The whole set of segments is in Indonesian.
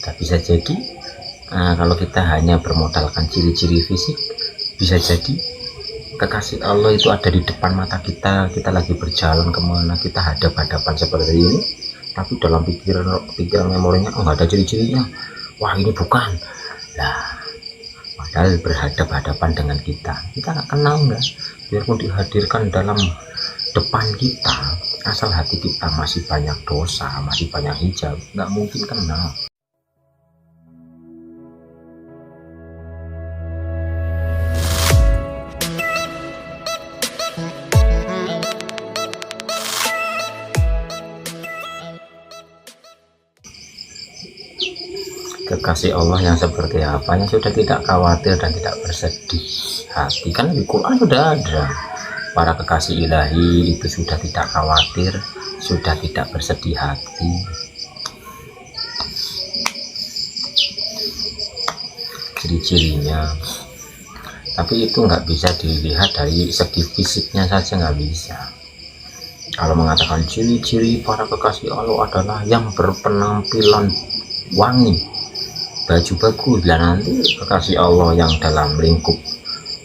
Tak bisa jadi kalau kita hanya bermodalkan ciri-ciri fisik, bisa jadi kekasih Allah itu ada di depan mata kita. Kita lagi berjalan kemana, kita hadap-hadapan seperti ini, tapi dalam pikiran memorinya nggak ada ciri-cirinya. Wah, ini bukan lah, padahal berhadap-hadapan dengan kita nggak kenal, nggak, biarpun dihadirkan dalam depan kita, asal hati kita masih banyak dosa, masih banyak hijab, nggak mungkin kenal. Kekasih Allah yang seperti apa, yang sudah tidak khawatir dan tidak bersedih hati. Kan di Quran sudah ada, para kekasih ilahi itu sudah tidak khawatir, sudah tidak bersedih hati. Ciri-cirinya, tapi itu nggak bisa dilihat dari segi fisiknya saja, nggak bisa. Kalau mengatakan ciri-ciri para kekasih Allah adalah yang berpenampilan wangi, baju bagus, dan nanti kekasih Allah yang dalam lingkup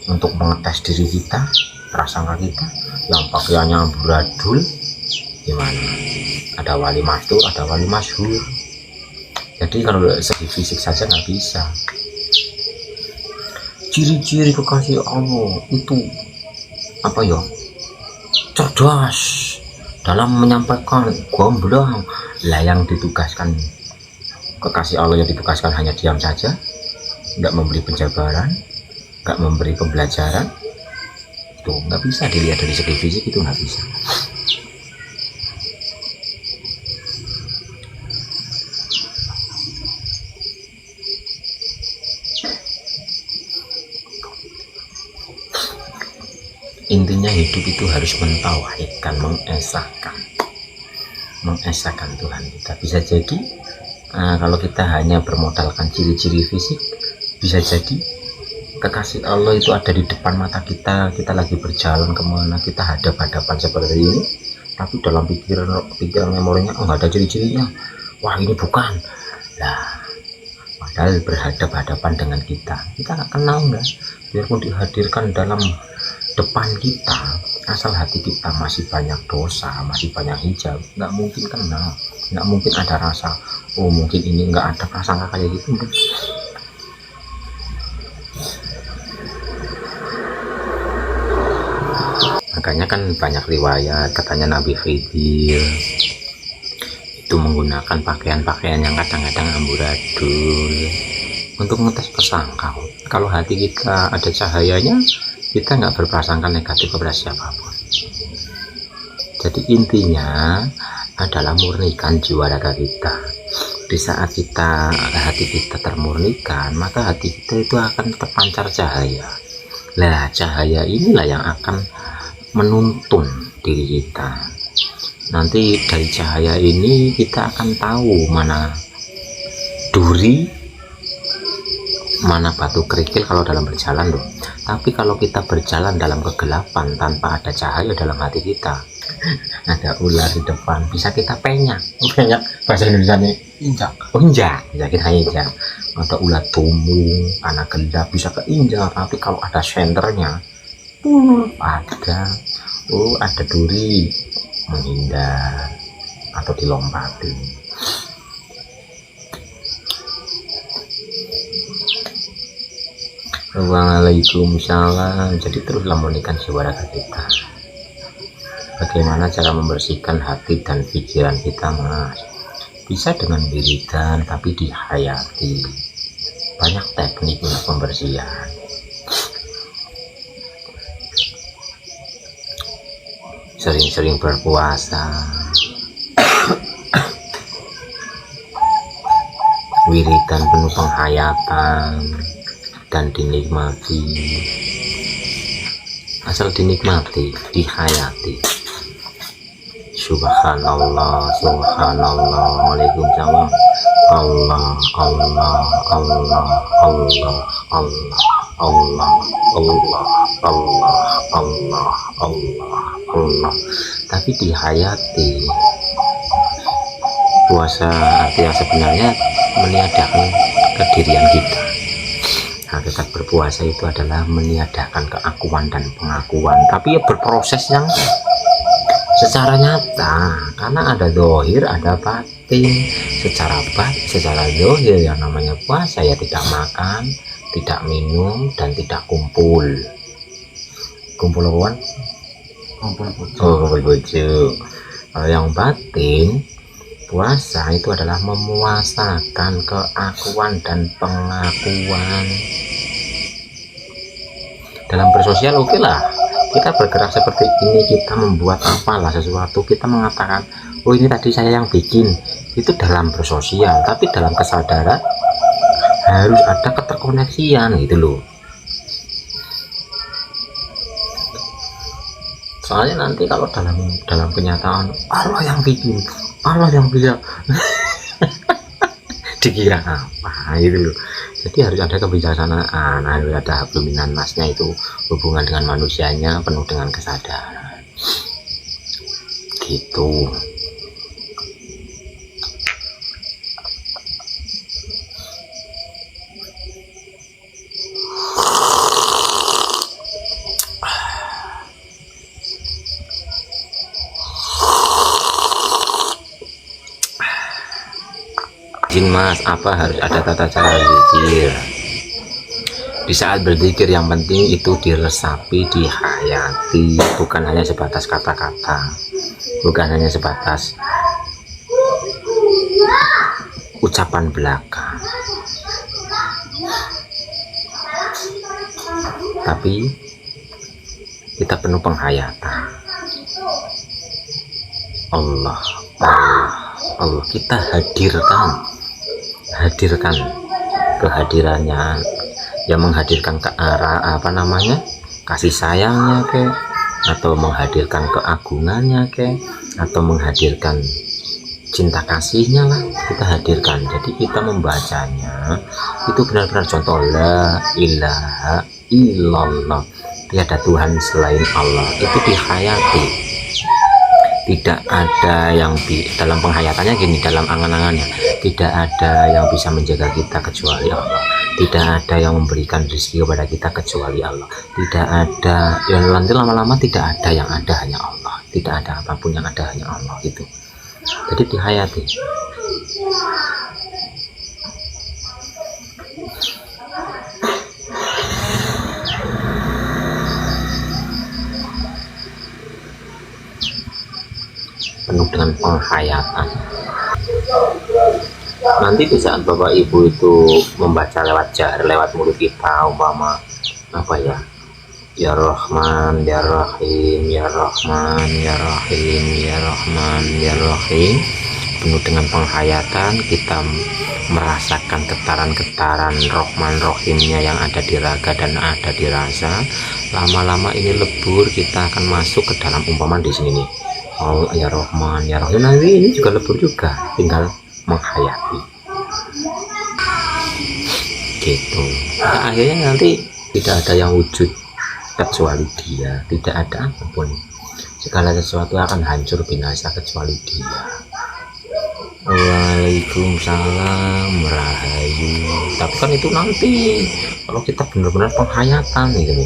untuk mengetes diri kita, prasangka kita, yang pakaiannya amburadul, gimana? Ada wali mastur, ada wali masyhur. Jadi kalau segi fisik saja nggak bisa. Ciri-ciri kekasih Allah itu apa ya? Cerdas dalam menyampaikan, gamblang lah. Yang ditugaskan kekasih Allah yang ditugaskan hanya diam saja, nggak memberi penjabaran, nggak memberi pembelajaran, itu nggak bisa dilihat dari segi fisik, itu nggak bisa. Intinya hidup itu harus mentauhidkan, mengesahkan Tuhan kita. Bisa jadi kalau kita hanya bermodalkan ciri-ciri fisik, bisa jadi kekasih Allah itu ada di depan mata kita. Kita lagi berjalan kemana, kita hadap-hadapan seperti ini, tapi dalam pikiran memorinya nggak ada ciri-cirinya. Wah, ini bukan lah, padahal berhadap-hadapan dengan kita nggak kenal, nggak, biarpun dihadirkan dalam depan kita, asal hati kita masih banyak dosa, masih banyak hijab, nggak mungkin kenal, nggak mungkin ada rasa, oh mungkin ini, nggak ada prasangka kayak gitu. Makanya kan banyak riwayat katanya Nabi Khidir itu menggunakan pakaian-pakaian yang kadang-kadang amburadul untuk mengetes prasangka. Kalau hati kita ada cahayanya, kita nggak berprasangka negatif kepada siapapun. Jadi intinya adalah murnikan jiwa raga kita. Di saat hati kita termurnikan, maka hati kita itu akan terpancar cahaya. Nah, cahaya inilah yang akan menuntun diri kita. Nanti dari cahaya ini kita akan tahu mana duri, mana batu kerikil kalau dalam berjalan loh. Tapi kalau kita berjalan dalam kegelapan tanpa ada cahaya dalam hati kita, ada ular di depan, bisa kita penyak bahasa Indonesia nih, injak, ya kita injak. Ada ular tumung karena gelap, bisa keinjak. Tapi kalau ada senternya, ada duri, menghindar atau dilompati. Waalaikumsalam. Jadi teruslah murnikan jiwa raga kita. Bagaimana cara membersihkan hati dan pikiran kita, Mas? Bisa dengan wiridan, tapi dihayati. Banyak teknik untuk pembersihan. Sering-sering berpuasa, wiridan penuh penghayatan, dan dinikmati. Asal dinikmati, dihayati. Subhanallah, subhanallah. Waalaikumsalam. Allah, Allah, Allah, Allah, Allah, Allah, Allah, Allah, Allah, Allah, Allah. Tapi dihayati. berpuasa artinya sebenarnya meniadakan kedirian kita. Hakikat berpuasa itu adalah meniadakan keakuan dan pengakuan, tapi ya berproses yang secara nyata, karena ada dohir ada batin. Secara dohir yang namanya puasa ya tidak makan, tidak minum, dan tidak kumpul kawan. Kumpul bojo. Kalau yang batin, puasa itu adalah memuasakan keakuan dan pengakuan. Dalam bersosial oke lah, kita bergerak seperti ini, kita membuat apalah sesuatu, kita mengatakan oh ini tadi saya yang bikin, itu dalam bersosial. Tapi dalam kesadaran harus ada keterkoneksian gitu loh. Soalnya nanti kalau dalam kenyataan Allah yang bikin, Allah yang bisa dikira apa gitu loh. Jadi harus ada kebijaksanaan, harus ada habluminan nasnya, itu hubungan dengan manusianya penuh dengan kesadaran gitu. Mas, apa harus ada tata cara zikir? Di saat berzikir yang penting itu diresapi, dihayati, bukan hanya sebatas kata-kata, bukan hanya sebatas ucapan belaka, tapi kita penuh penghayatan. Allah, kita hadirkan kehadirannya, yang menghadirkan ke arah kasih sayangnya atau menghadirkan keagungannya atau menghadirkan cinta kasihnya lah, kita hadirkan. Jadi kita membacanya itu benar-benar contoh la ilaha illallah, tiada Tuhan selain Allah, itu dihayati. Tidak ada yang dalam penghayatannya gini, dalam angan-angannya tidak ada yang bisa menjaga kita kecuali Allah, tidak ada yang memberikan rezeki kepada kita kecuali Allah, tidak ada yang nanti lama-lama tidak ada yang ada, hanya Allah. Tidak ada apapun yang ada, hanya Allah gitu. Jadi dihayati. Penuh dengan penghayatan. Nanti di saat Bapak Ibu itu membaca lewat jahar, lewat mulut kita, umpama ya Rahman ya Rahim, ya Rahman ya Rahim, ya Rahman ya Rahim, penuh dengan penghayatan, kita merasakan getaran-getaran Rahman Rahimnya yang ada di raga dan ada di rasa. Lama-lama ini lebur, kita akan masuk ke dalam umpamaan di sini nih. Oh ya Rahman ya Rahim, nanti ini juga lebur juga, tinggal menghayati gitu. Nah, akhirnya nanti tidak ada yang wujud kecuali Dia, tidak ada apapun, segala sesuatu akan hancur binasa kecuali Dia. Waalaikumsalam rahayu. Tapi kan itu nanti kalau kita benar-benar penghayatan gitu.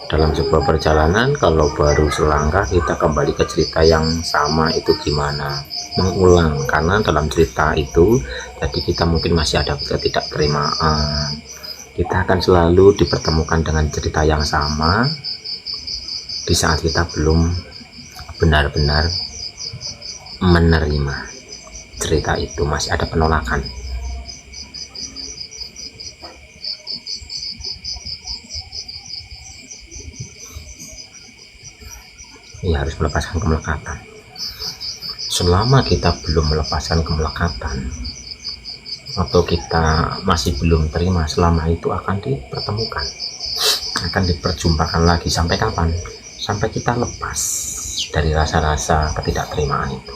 Dalam sebuah perjalanan, kalau baru selangkah kita kembali ke cerita yang sama, itu gimana mengulang, karena dalam cerita itu tadi kita mungkin masih ada ketidakterimaan. Kita akan selalu dipertemukan dengan cerita yang sama di saat kita belum benar-benar menerima cerita itu, masih ada penolakan. Ya, harus melepaskan kemelekatan. Selama kita belum melepaskan kemelekatan atau kita masih belum terima, selama itu akan dipertemukan, akan diperjumpakan lagi. Sampai kapan? Sampai kita lepas dari rasa-rasa ketidakterimaan itu.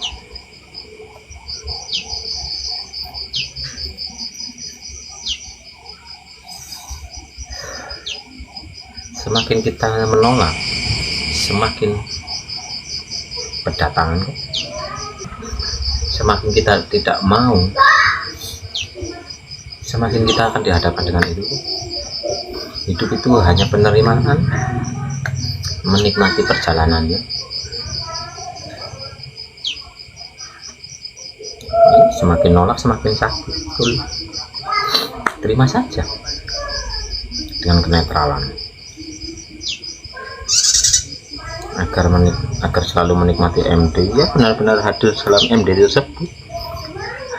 Semakin kita menolak, semakin berdatangan, semakin kita tidak mau, semakin kita akan dihadapkan dengan itu. Hidup itu hanya penerimaan, menikmati perjalanannya. Semakin nolak semakin sakit. Terima saja dengan kenetralan, agar selalu menikmati MD. Ya, benar-benar hadir dalam MD tersebut,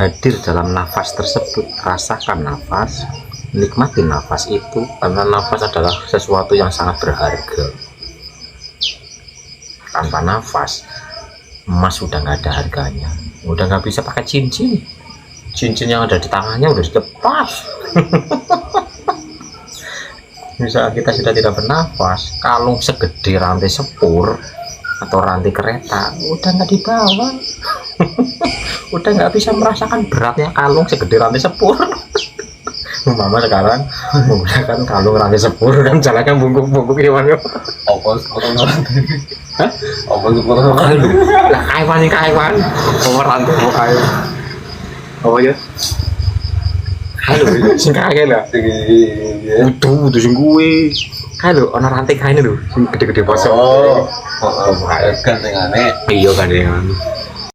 hadir dalam nafas tersebut. Rasakan nafas, nikmati nafas itu, karena nafas adalah sesuatu yang sangat berharga. Tanpa nafas, emas sudah nggak ada harganya, udah nggak bisa pakai cincin yang ada di tangannya udah dilepas. Misalnya kita sudah tidak bernafas, kalung segede rantai sepur atau rantai kereta udah nggak dibawa. Udah nggak bisa merasakan beratnya kalung segede rantai sepur. Mama sekarang menggunakan kalung rantai sepur dan jalannya bungkuk-bungkuk gimana? Opos potong rantai. Hah? Opos potong rantai. Lah kaiwan. Nomor rantai kok kae. Apa ya? Halo, sing kae lho. Utuh sing kuwi. Halo, ana rantai kae lho, sing gede-gede bosok. Oh, gantengane. Iya gandengane.